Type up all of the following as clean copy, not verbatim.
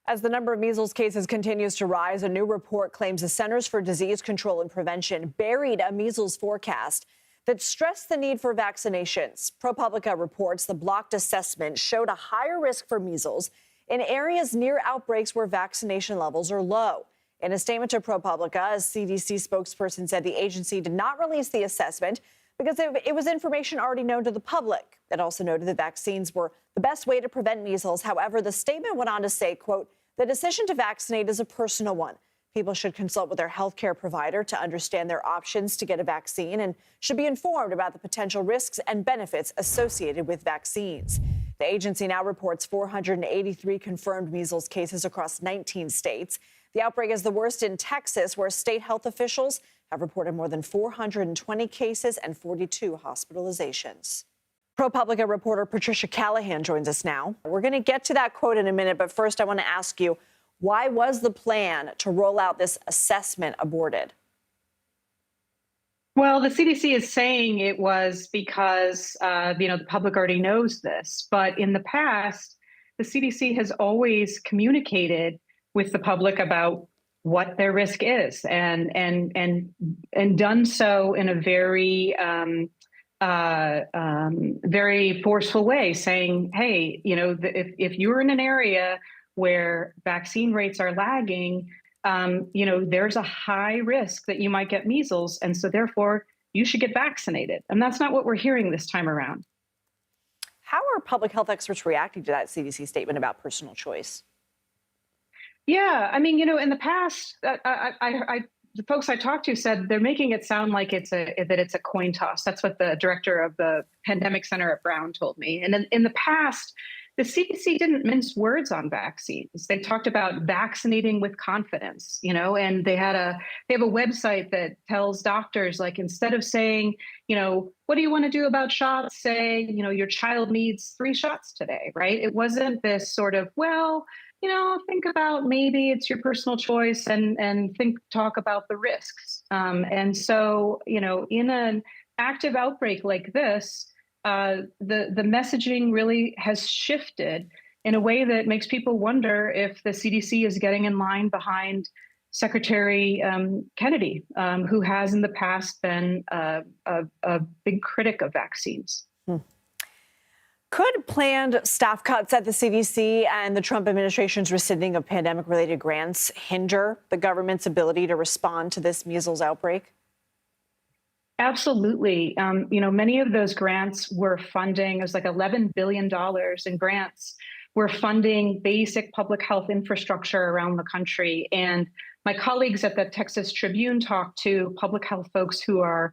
As the number of measles cases continues to rise, a new report claims the Centers for Disease Control and Prevention buried a measles forecast that stressed the need for vaccinations. ProPublica reports the blocked assessment showed a higher risk for measles in areas near outbreaks where vaccination levels are low. In a statement to ProPublica, a CDC spokesperson said the agency did not release the assessment because it was information already known to the public. It also noted that vaccines were the best way to prevent measles. However, the statement went on to say, quote, "The decision to vaccinate is a personal one. People should consult with their healthcare provider to understand their options to get a vaccine and should be informed about the potential risks and benefits associated with vaccines." The agency now reports 483 confirmed measles cases across 19 states. The outbreak is the worst in Texas, where state health officials have reported more than 420 cases and 42 hospitalizations. ProPublica reporter Patricia Callahan joins us now. We're going to get to that quote in a minute, but first I want to ask you, why was the plan to roll out this assessment aborted? Well, the CDC is saying it was because, the public already knows this. But in the past, the CDC has always communicated with the public about what their risk is, and done so in a very very forceful way, saying, hey, if you're in an area where vaccine rates are lagging, there's a high risk that you might get measles. And so therefore, you should get vaccinated. And that's not what we're hearing this time around. How are public health experts reacting to that CDC statement about personal choice? Yeah, I mean, in the past, the folks I talked to said they're making it sound like it's a coin toss. That's what the director of the pandemic center at Brown told me. And in the past, the CDC didn't mince words on vaccines. They talked about vaccinating with confidence, and they have a website that tells doctors, like, instead of saying, what do you want to do about shots? Say, your child needs 3 shots today, right? It wasn't this sort of, think about, maybe it's your personal choice, and talk about the risks. And so, in an active outbreak like this, the messaging really has shifted in a way that makes people wonder if the CDC is getting in line behind Secretary Kennedy, who has in the past been a big critic of vaccines. Could planned staff cuts at the CDC and the Trump administration's rescinding of pandemic-related grants hinder the government's ability to respond to this measles outbreak? Absolutely. Many of those grants were funding, it was like $11 billion in grants. We're funding basic public health infrastructure around the country. And my colleagues at the Texas Tribune talked to public health folks who are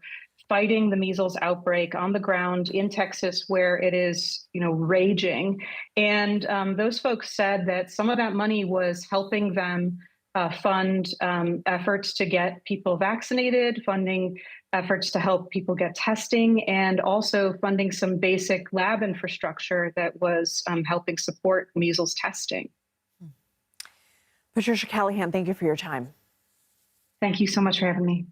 fighting the measles outbreak on the ground in Texas, where it is, raging. And those folks said that some of that money was helping them fund efforts to get people vaccinated, funding efforts to help people get testing, and also funding some basic lab infrastructure that was helping support measles testing. Patricia Callahan, thank you for your time. Thank you so much for having me.